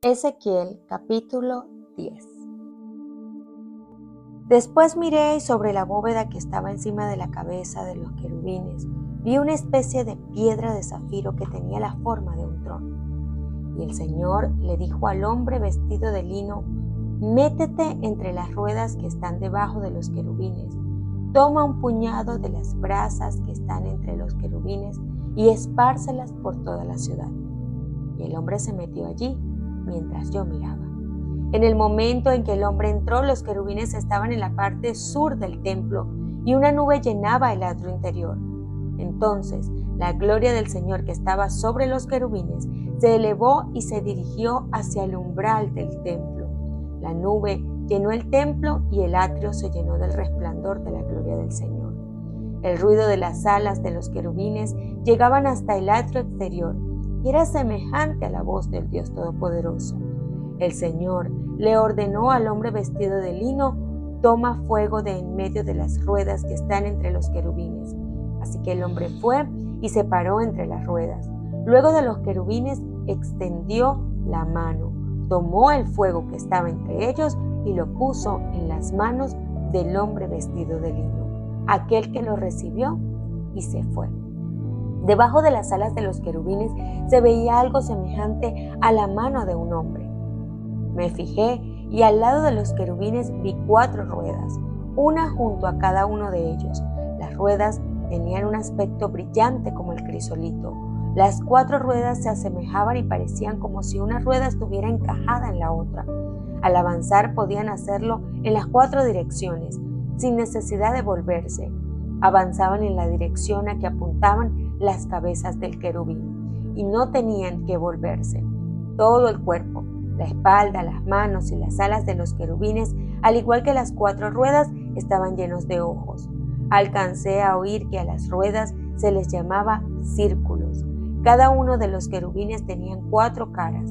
Ezequiel capítulo 10. Después miré y sobre la bóveda que estaba encima de la cabeza de los querubines vi una especie de piedra de zafiro que tenía la forma de un trono. Y el Señor le dijo al hombre vestido de lino: métete entre las ruedas que están debajo de los querubines, toma un puñado de las brasas que están entre los querubines y espárcelas por toda la ciudad. Y el hombre se metió allí mientras yo miraba. En el momento en que el hombre entró, los querubines estaban en la parte sur del templo y una nube llenaba el atrio interior. Entonces la gloria del Señor que estaba sobre los querubines se elevó y se dirigió hacia el umbral del templo. La nube llenó el templo y el atrio se llenó del resplandor de la gloria del Señor. El ruido de las alas de los querubines llegaban hasta el atrio exterior y era semejante a la voz del Dios Todopoderoso. El Señor le ordenó al hombre vestido de lino: toma fuego de en medio de las ruedas que están entre los querubines. Así que el hombre fue y se paró entre las ruedas. Luego de los querubines extendió la mano, tomó el fuego que estaba entre ellos y lo puso en las manos del hombre vestido de lino, aquel que lo recibió, y se fue. Debajo de las alas de los querubines se veía algo semejante a la mano de un hombre. Me fijé y al lado de los querubines vi 4 ruedas, una junto a cada uno de ellos. Las ruedas tenían un aspecto brillante como el crisolito. Las 4 ruedas se asemejaban y parecían como si una rueda estuviera encajada en la otra. Al avanzar podían hacerlo en las 4 direcciones, sin necesidad de volverse. Avanzaban en la dirección a que apuntaban las cabezas del querubín y no tenían que volverse. Todo el cuerpo, la espalda, las manos y las alas de los querubines, al igual que las 4 ruedas, estaban llenos de ojos. Alcancé a oír que a las ruedas se les llamaba círculos. Cada uno de los querubines tenían 4 caras: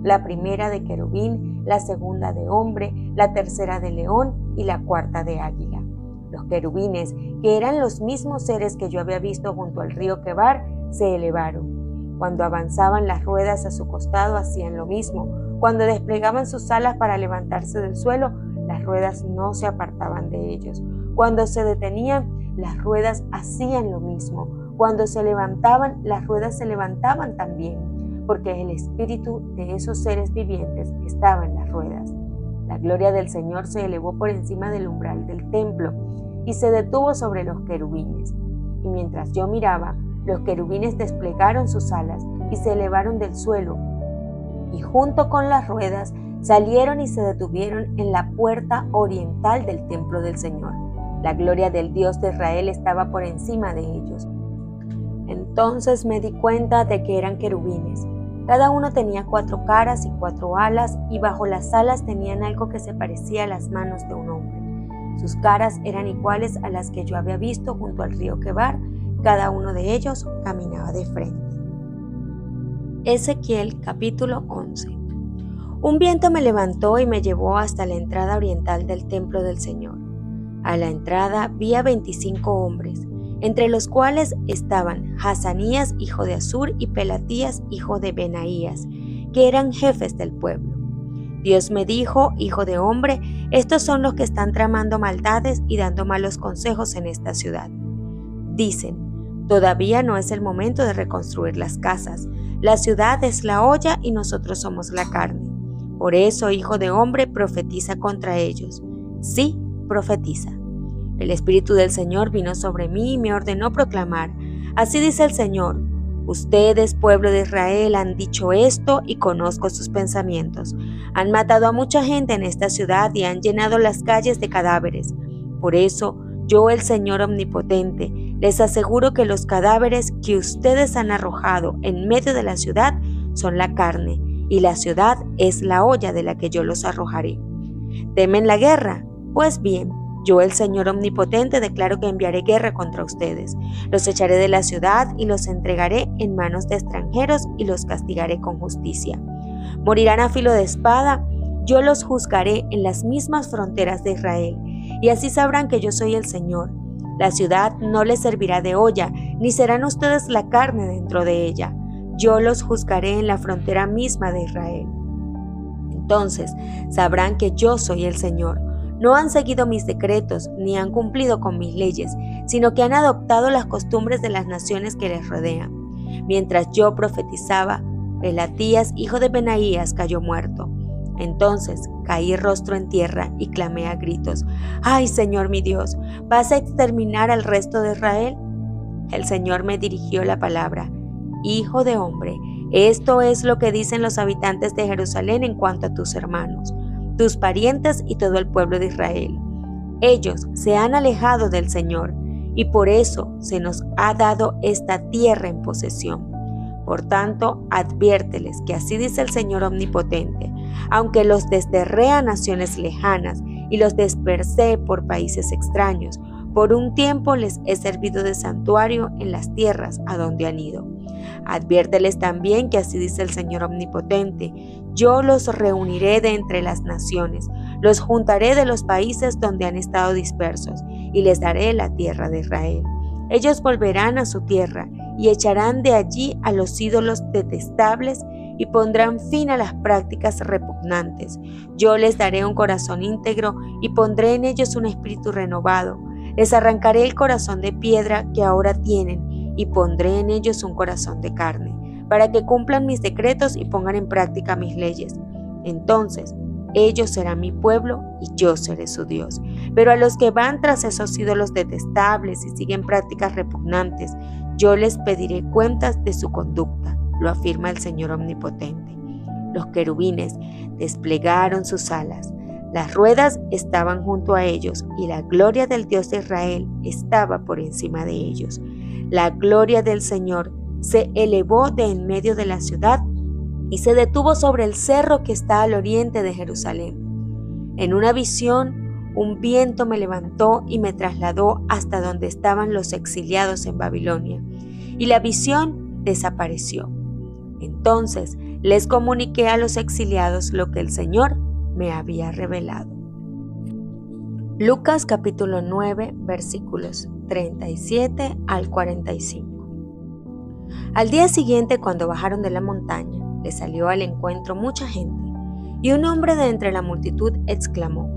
la primera de querubín, la segunda de hombre, la tercera de león y la cuarta de águila. Los querubines, que eran los mismos seres que yo había visto junto al río Quebar, se elevaron. Cuando avanzaban las ruedas a su costado hacían lo mismo. Cuando desplegaban sus alas para levantarse del suelo, las ruedas no se apartaban de ellos. Cuando se detenían, las ruedas hacían lo mismo. Cuando se levantaban, las ruedas se levantaban también, porque el espíritu de esos seres vivientes estaba en las ruedas. La gloria del Señor se elevó por encima del umbral del templo y se detuvo sobre los querubines. Y mientras yo miraba, los querubines desplegaron sus alas y se elevaron del suelo, y junto con las ruedas salieron y se detuvieron en la puerta oriental del templo del Señor. La gloria del Dios de Israel estaba por encima de ellos. Entonces me di cuenta de que eran querubines. Cada uno tenía 4 caras y 4 alas, y bajo las alas tenían algo que se parecía a las manos de un hombre. Sus caras eran iguales a las que yo había visto junto al río Quebar. Cada uno de ellos caminaba de frente. Ezequiel capítulo 11. Un viento me levantó y me llevó hasta la entrada oriental del templo del Señor. A la entrada vi a 25 hombres, entre los cuales estaban Hazanías, hijo de Azur, y Pelatías, hijo de Benaías, que eran jefes del pueblo. Dios me dijo: hijo de hombre, estos son los que están tramando maldades y dando malos consejos en esta ciudad. Dicen: todavía no es el momento de reconstruir las casas. La ciudad es la olla y nosotros somos la carne. Por eso, hijo de hombre, profetiza contra ellos. Sí, profetiza. El Espíritu del Señor vino sobre mí y me ordenó proclamar: así dice el Señor, ustedes, pueblo de Israel, han dicho esto y conozco sus pensamientos. Han matado a mucha gente en esta ciudad y han llenado las calles de cadáveres. Por eso, yo, el Señor Omnipotente, les aseguro que los cadáveres que ustedes han arrojado en medio de la ciudad son la carne, y la ciudad es la olla de la que yo los arrojaré. ¿Temen la guerra? Pues bien, yo, el Señor Omnipotente, declaro que enviaré guerra contra ustedes. Los echaré de la ciudad y los entregaré en manos de extranjeros y los castigaré con justicia. Morirán a filo de espada. Yo los juzgaré en las mismas fronteras de Israel, y así sabrán que yo soy el Señor. La ciudad no les servirá de olla, ni serán ustedes la carne dentro de ella. Yo los juzgaré en la frontera misma de Israel. Entonces sabrán que yo soy el Señor. No han seguido mis decretos ni han cumplido con mis leyes, sino que han adoptado las costumbres de las naciones que les rodean. Mientras yo profetizaba, Pelatías, hijo de Benaías, cayó muerto. Entonces caí rostro en tierra y clamé a gritos: ¡Ay, Señor mi Dios! ¿Vas a exterminar al resto de Israel? El Señor me dirigió la palabra: Hijo de hombre, esto es lo que dicen los habitantes de Jerusalén en cuanto a tus hermanos, tus parientes y todo el pueblo de Israel. Ellos se han alejado del Señor y por eso se nos ha dado esta tierra en posesión. Por tanto, adviérteles que así dice el Señor Omnipotente: aunque los desterré a naciones lejanas y los dispersé por países extraños, por un tiempo les he servido de santuario en las tierras a donde han ido. Adviérteles también que así dice el Señor Omnipotente: yo los reuniré de entre las naciones, los juntaré de los países donde han estado dispersos y les daré la tierra de Israel. Ellos volverán a su tierra y echarán de allí a los ídolos detestables y pondrán fin a las prácticas repugnantes. Yo les daré un corazón íntegro y pondré en ellos un espíritu renovado. Les arrancaré el corazón de piedra que ahora tienen y pondré en ellos un corazón de carne, para que cumplan mis decretos y pongan en práctica mis leyes. Entonces ellos serán mi pueblo y yo seré su Dios. Pero a los que van tras esos ídolos detestables y siguen prácticas repugnantes, yo les pediré cuentas de su conducta, lo afirma el Señor Omnipotente. Los querubines desplegaron sus alas. Las ruedas estaban junto a ellos y la gloria del Dios de Israel estaba por encima de ellos. La gloria del Señor se elevó de en medio de la ciudad y se detuvo sobre el cerro que está al oriente de Jerusalén. En una visión, un viento me levantó y me trasladó hasta donde estaban los exiliados en Babilonia, y la visión desapareció. Entonces les comuniqué a los exiliados lo que el Señor me había revelado. Lucas capítulo 9, versículos 37 al 45. Al día siguiente, cuando bajaron de la montaña, le salió al encuentro mucha gente, y un hombre de entre la multitud exclamó: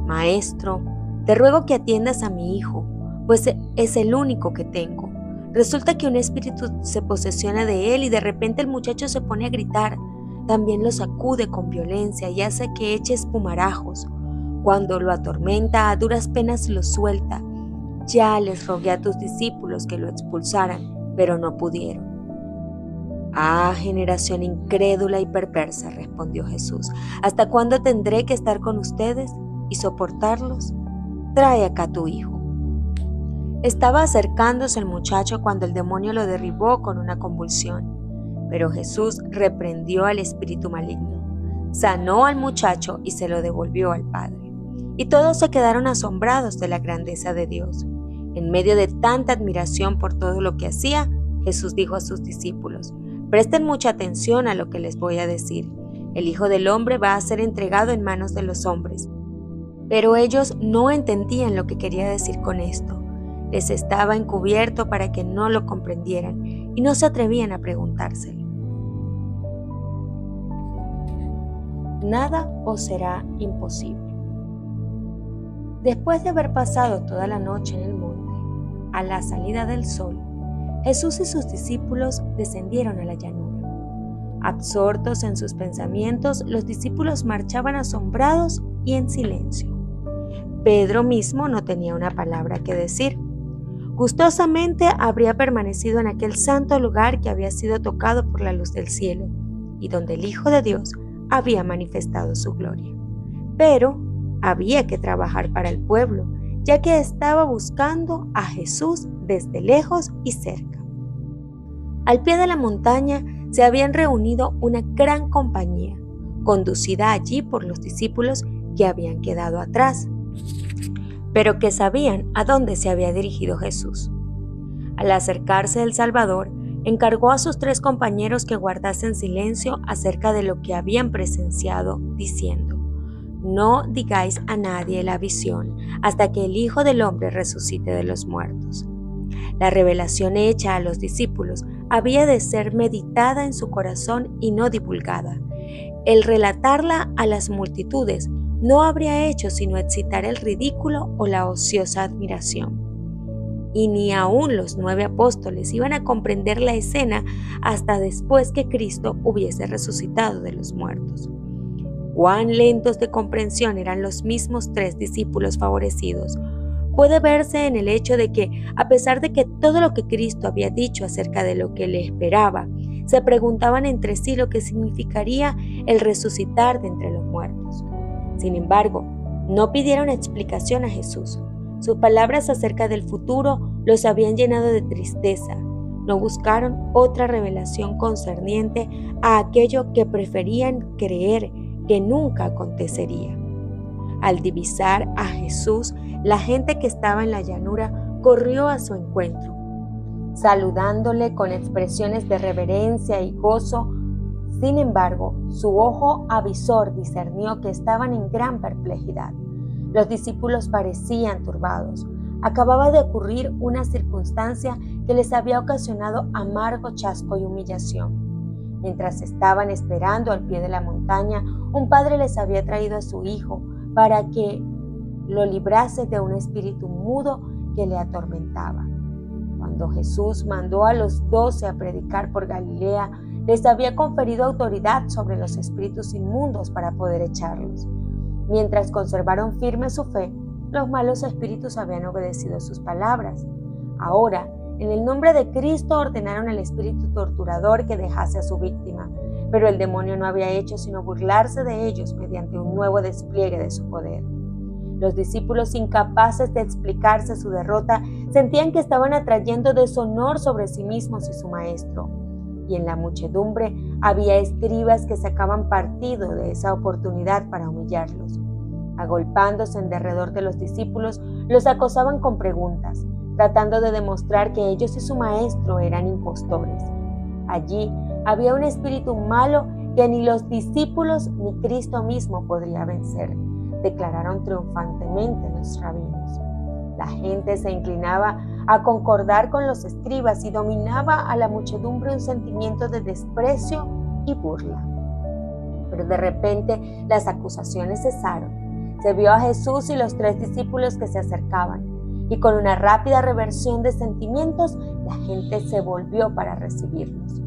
Maestro, te ruego que atiendas a mi hijo, pues es el único que tengo. Resulta que un espíritu se posesiona de él y de repente el muchacho se pone a gritar. También lo sacude con violencia y hace que eche espumarajos. Cuando lo atormenta, a duras penas lo suelta. Ya les rogué a tus discípulos que lo expulsaran, pero no pudieron. Ah, generación incrédula y perversa, respondió Jesús, ¿hasta cuándo tendré que estar con ustedes y soportarlos? Trae acá a tu hijo. Estaba acercándose el muchacho cuando el demonio lo derribó con una convulsión. Pero Jesús reprendió al espíritu maligno, sanó al muchacho y se lo devolvió al padre. Y todos se quedaron asombrados de la grandeza de Dios. En medio de tanta admiración por todo lo que hacía, Jesús dijo a sus discípulos: presten mucha atención a lo que les voy a decir. El Hijo del Hombre va a ser entregado en manos de los hombres. Pero ellos no entendían lo que quería decir con esto. Les estaba encubierto para que no lo comprendieran y no se atrevían a preguntárselo. Nada os será imposible. Después de haber pasado toda la noche en el monte, a la salida del sol, Jesús y sus discípulos descendieron a la llanura. Absortos en sus pensamientos, los discípulos marchaban asombrados y en silencio. Pedro mismo no tenía una palabra que decir. Gustosamente habría permanecido en aquel santo lugar que había sido tocado por la luz del cielo y donde el Hijo de Dios había manifestado su gloria. Pero había que trabajar para el pueblo, ya que estaba buscando a Jesús desde lejos y cerca. Al pie de la montaña se habían reunido una gran compañía, conducida allí por los discípulos que habían quedado atrás, pero que sabían a dónde se había dirigido Jesús. Al acercarse el Salvador, encargó a sus 3 compañeros que guardasen silencio acerca de lo que habían presenciado, diciendo: no digáis a nadie la visión hasta que el Hijo del Hombre resucite de los muertos. La revelación hecha a los discípulos había de ser meditada en su corazón y no divulgada. el relatarla a las multitudes no habría hecho sino excitar el ridículo o la ociosa admiración. Y ni aun los 9 apóstoles iban a comprender la escena hasta después que Cristo hubiese resucitado de los muertos. Cuán lentos de comprensión eran los mismos 3 discípulos favorecidos puede verse en el hecho de que, a pesar de que todo lo que Cristo había dicho acerca de lo que le esperaba, se preguntaban entre sí lo que significaría el resucitar de entre los muertos. Sin embargo, no pidieron explicación a Jesús. Sus palabras acerca del futuro los habían llenado de tristeza. No buscaron otra revelación concerniente a aquello que preferían creer que nunca acontecería. Al divisar a Jesús, la gente que estaba en la llanura corrió a su encuentro, saludándole con expresiones de reverencia y gozo. Sin embargo, su ojo avisor discernió que estaban en gran perplejidad. Los discípulos parecían turbados. Acababa de ocurrir una circunstancia que les había ocasionado amargo chasco y humillación. Mientras estaban esperando al pie de la montaña, un padre les había traído a su hijo para que lo librase de un espíritu mudo que le atormentaba. Cuando Jesús mandó a los 12 a predicar por Galilea, les había conferido autoridad sobre los espíritus inmundos para poder echarlos. Mientras conservaron firme su fe, los malos espíritus habían obedecido sus palabras. Ahora, en el nombre de Cristo ordenaron al espíritu torturador que dejase a su víctima, pero el demonio no había hecho sino burlarse de ellos mediante un nuevo despliegue de su poder. Los discípulos, incapaces de explicarse su derrota, sentían que estaban atrayendo deshonor sobre sí mismos y su maestro. Y en la muchedumbre había escribas que sacaban partido de esa oportunidad para humillarlos. Agolpándose en derredor de los discípulos, los acosaban con preguntas, tratando de demostrar que ellos y su maestro eran impostores. Allí había un espíritu malo que ni los discípulos ni Cristo mismo podría vencer, declararon triunfantemente los rabinos. La gente se inclinaba a concordar con los escribas y dominaba a la muchedumbre un sentimiento de desprecio y burla. Pero de repente las acusaciones cesaron. Se vio a Jesús y los 3 discípulos que se acercaban, y con una rápida reversión de sentimientos, la gente se volvió para recibirlos.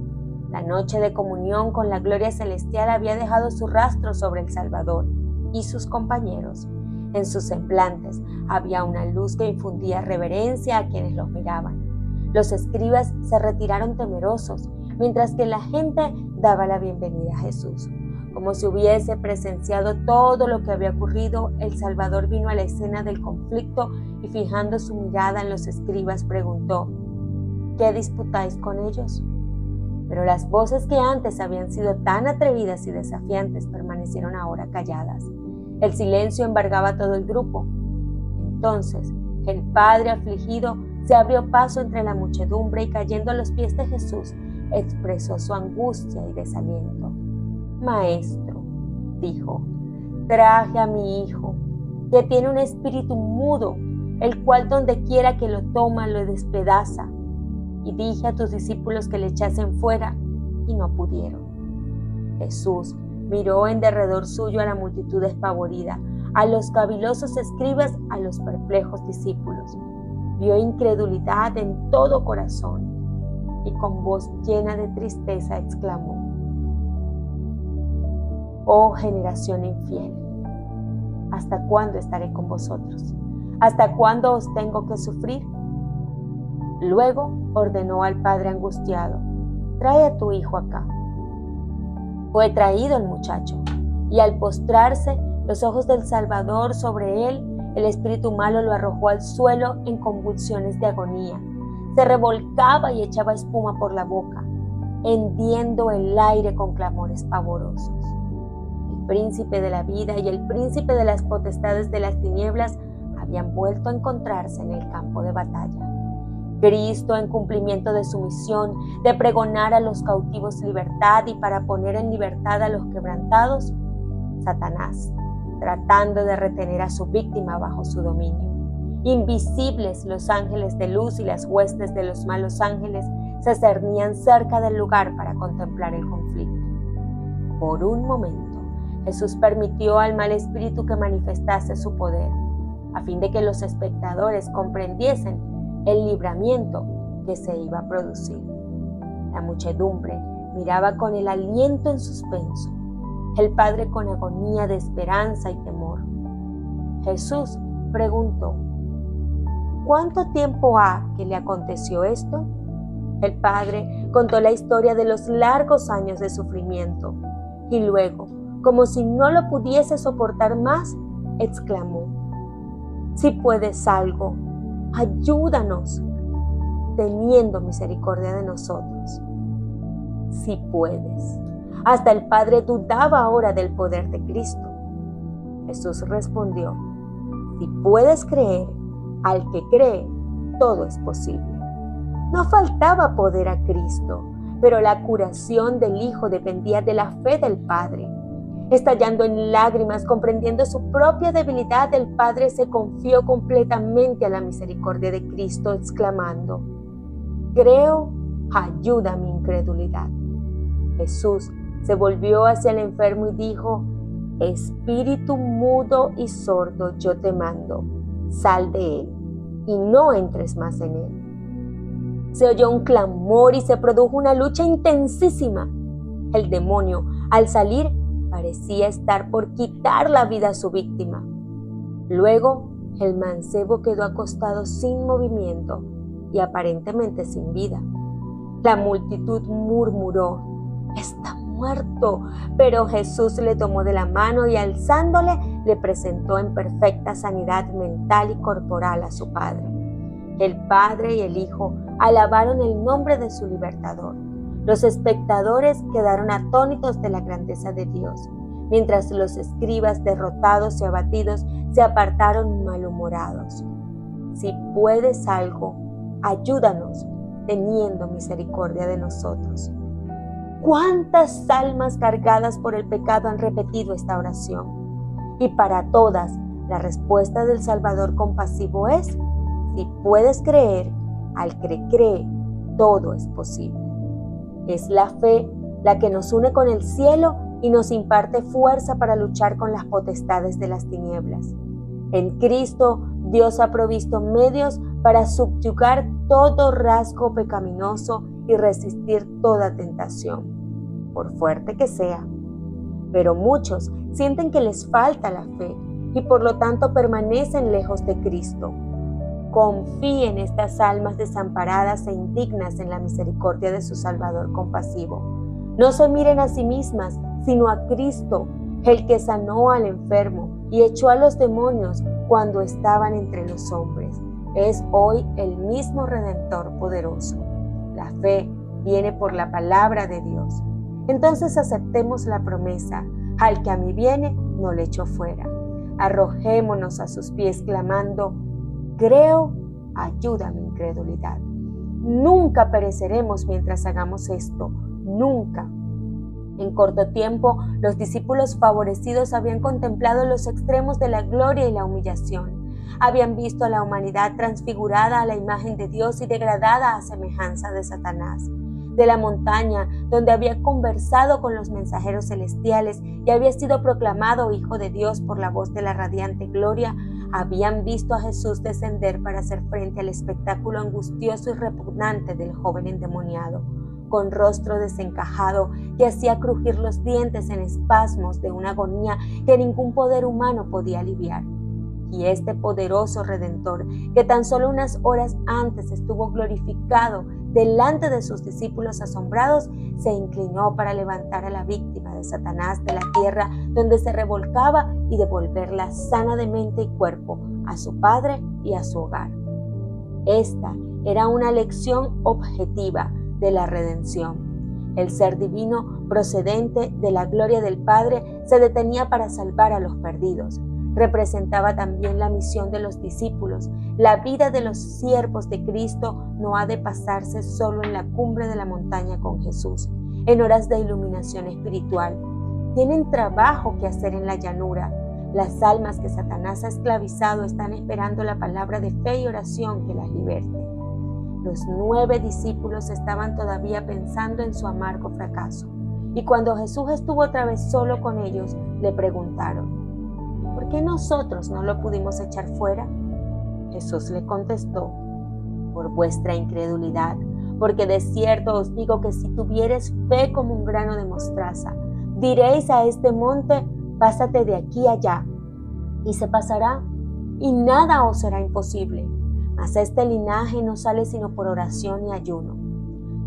La noche de comunión con la gloria celestial había dejado su rastro sobre el Salvador y sus compañeros. En sus semblantes había una luz que infundía reverencia a quienes los miraban. Los escribas se retiraron temerosos, mientras que la gente daba la bienvenida a Jesús. Como si hubiese presenciado todo lo que había ocurrido, el Salvador vino a la escena del conflicto y, fijando su mirada en los escribas, preguntó: ¿qué disputáis con ellos? Pero las voces que antes habían sido tan atrevidas y desafiantes permanecieron ahora calladas. El silencio embargaba todo el grupo. Entonces, el padre afligido se abrió paso entre la muchedumbre y, cayendo a los pies de Jesús, expresó su angustia y desaliento. «Maestro», dijo, «traje a mi hijo, que tiene un espíritu mudo, el cual donde quiera que lo toma lo despedaza. Y dije a tus discípulos que le echasen fuera, y no pudieron». Jesús miró en derredor suyo a la multitud despavorida, a los cavilosos escribas, a los perplejos discípulos. Vio incredulidad en todo corazón, y con voz llena de tristeza exclamó: «Oh generación infiel, ¿hasta cuándo estaré con vosotros? ¿Hasta cuándo os tengo que sufrir?». Luego ordenó al padre angustiado: «Trae a tu hijo acá». Fue traído el muchacho, y al postrarse los ojos del Salvador sobre él, el espíritu malo lo arrojó al suelo en convulsiones de agonía. Se revolcaba y echaba espuma por la boca, hendiendo el aire con clamores pavorosos. El príncipe de la vida y el príncipe de las potestades de las tinieblas habían vuelto a encontrarse en el campo de batalla. Cristo, en cumplimiento de su misión de pregonar a los cautivos libertad y para poner en libertad a los quebrantados, Satanás, tratando de retener a su víctima bajo su dominio. Invisibles, los ángeles de luz y las huestes de los malos ángeles se cernían cerca del lugar para contemplar el conflicto. Por un momento, Jesús permitió al mal espíritu que manifestase su poder, a fin de que los espectadores comprendiesen el libramiento que se iba a producir. La muchedumbre miraba con el aliento en suspenso, el Padre con agonía de esperanza y temor. Jesús preguntó: ¿cuánto tiempo ha que le aconteció esto? El Padre contó la historia de los largos años de sufrimiento y luego, como si no lo pudiese soportar más, exclamó: si puedes algo, ayúdanos, teniendo misericordia de nosotros. Si puedes. Hasta el Padre dudaba ahora del poder de Cristo. Jesús respondió: si puedes creer, al que cree, todo es posible. No faltaba poder a Cristo, pero la curación del Hijo dependía de la fe del Padre. Estallando en lágrimas, comprendiendo su propia debilidad, el Padre se confió completamente a la misericordia de Cristo, exclamando: creo, ayuda a mi incredulidad. Jesús se volvió hacia el enfermo y dijo: espíritu mudo y sordo, yo te mando, sal de él y no entres más en él. Se oyó un clamor y se produjo una lucha intensísima. El demonio, al salir, parecía estar por quitar la vida a su víctima. Luego, el mancebo quedó acostado sin movimiento y aparentemente sin vida. La multitud murmuró: está muerto. Pero Jesús le tomó de la mano y alzándole, le presentó en perfecta sanidad mental y corporal a su Padre. El Padre y el Hijo alabaron el nombre de su libertador. Los espectadores quedaron atónitos de la grandeza de Dios, mientras los escribas, derrotados y abatidos, se apartaron malhumorados. Si puedes algo, ayúdanos, teniendo misericordia de nosotros. ¿Cuántas almas cargadas por el pecado han repetido esta oración? Y para todas, la respuesta del Salvador compasivo es: si puedes creer, al que cree, todo es posible. Es la fe la que nos une con el cielo y nos imparte fuerza para luchar con las potestades de las tinieblas. En Cristo, Dios ha provisto medios para subyugar todo rasgo pecaminoso y resistir toda tentación, por fuerte que sea. Pero muchos sienten que les falta la fe y por lo tanto permanecen lejos de Cristo. Confíen estas almas desamparadas e indignas en la misericordia de su Salvador compasivo. No se miren a sí mismas, sino a Cristo, el que sanó al enfermo y echó a los demonios cuando estaban entre los hombres. Es hoy el mismo Redentor poderoso. La fe viene por la palabra de Dios. Entonces aceptemos la promesa: al que a mí viene, no le echo fuera. Arrojémonos a sus pies clamando: creo, ayuda a mi incredulidad. Nunca pereceremos mientras hagamos esto, nunca. En corto tiempo, los discípulos favorecidos habían contemplado los extremos de la gloria y la humillación. Habían visto a la humanidad transfigurada a la imagen de Dios y degradada a semejanza de Satanás. De la montaña, donde había conversado con los mensajeros celestiales y había sido proclamado Hijo de Dios por la voz de la radiante gloria, habían visto a Jesús descender para hacer frente al espectáculo angustioso y repugnante del joven endemoniado, con rostro desencajado que hacía crujir los dientes en espasmos de una agonía que ningún poder humano podía aliviar. Y este poderoso Redentor, que tan solo unas horas antes estuvo glorificado delante de sus discípulos asombrados, se inclinó para levantar a la víctima de Satanás de la tierra donde se revolcaba y devolverla sana de mente y cuerpo a su Padre y a su hogar. Esta era una lección objetiva de la redención. El ser divino procedente de la gloria del Padre se detenía para salvar a los perdidos. Representaba también la misión de los discípulos. La vida de los siervos de Cristo no ha de pasarse solo en la cumbre de la montaña con Jesús, en horas de iluminación espiritual. Tienen trabajo que hacer en la llanura. Las almas que Satanás ha esclavizado están esperando la palabra de fe y oración que las liberte. Los 9 discípulos estaban todavía pensando en su amargo fracaso. Y cuando Jesús estuvo otra vez solo con ellos, le preguntaron: ¿por qué nosotros no lo pudimos echar fuera? Jesús le contestó: por vuestra incredulidad, porque de cierto os digo que si tuviereis fe como un grano de mostaza, diréis a este monte: pásate de aquí allá, y se pasará, y nada os será imposible. Mas este linaje no sale sino por oración y ayuno.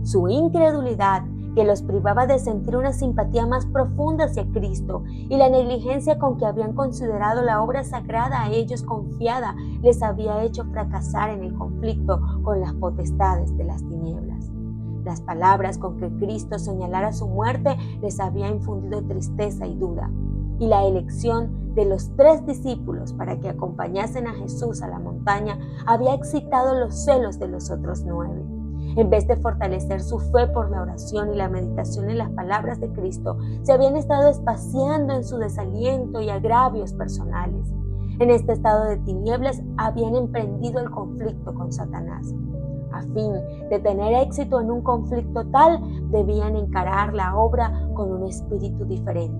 Su incredulidad, que los privaba de sentir una simpatía más profunda hacia Cristo, y la negligencia con que habían considerado la obra sagrada a ellos confiada, les había hecho fracasar en el conflicto con las potestades de las tinieblas. Las palabras con que Cristo señalara su muerte les había infundido tristeza y duda, y la elección de los 3 discípulos para que acompañasen a Jesús a la montaña había excitado los celos de los otros 9. En vez de fortalecer su fe por la oración y la meditación en las palabras de Cristo, se habían estado espaciando en su desaliento y agravios personales. En este estado de tinieblas habían emprendido el conflicto con Satanás. A fin de tener éxito en un conflicto tal, debían encarar la obra con un espíritu diferente.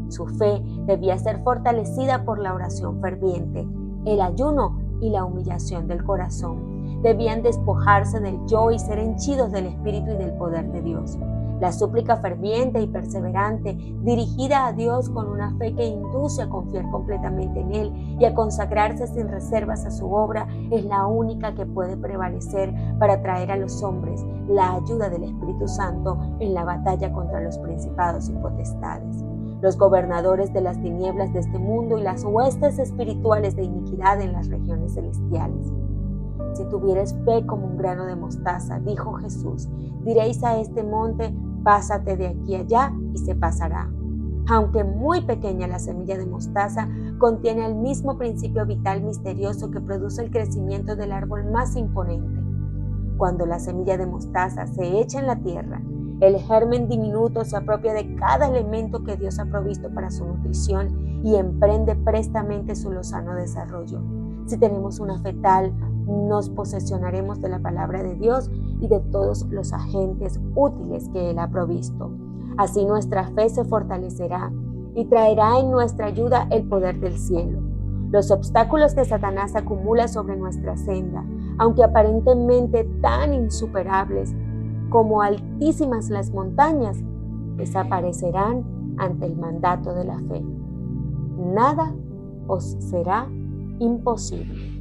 Su fe debía ser fortalecida por la oración ferviente, el ayuno y la humillación del corazón. Debían despojarse del yo y ser henchidos del Espíritu y del poder de Dios. La súplica ferviente y perseverante, dirigida a Dios con una fe que induce a confiar completamente en Él y a consagrarse sin reservas a su obra, es la única que puede prevalecer para traer a los hombres la ayuda del Espíritu Santo en la batalla contra los principados y potestades, los gobernadores de las tinieblas de este mundo y las huestes espirituales de iniquidad en las regiones celestiales. Si tuvieres fe como un grano de mostaza, dijo Jesús, diréis a este monte: pásate de aquí allá, y se pasará. Aunque muy pequeña, la semilla de mostaza contiene el mismo principio vital misterioso que produce el crecimiento del árbol más imponente. Cuando la semilla de mostaza se echa en la tierra, el germen diminuto se apropia de cada elemento que Dios ha provisto para su nutrición y emprende prestamente su lozano desarrollo. Si tenemos una fe tal, nos posesionaremos de la palabra de Dios y de todos los agentes útiles que Él ha provisto. Así nuestra fe se fortalecerá y traerá en nuestra ayuda el poder del cielo. Los obstáculos que Satanás acumula sobre nuestra senda, aunque aparentemente tan insuperables como altísimas las montañas, desaparecerán ante el mandato de la fe. Nada os será imposible.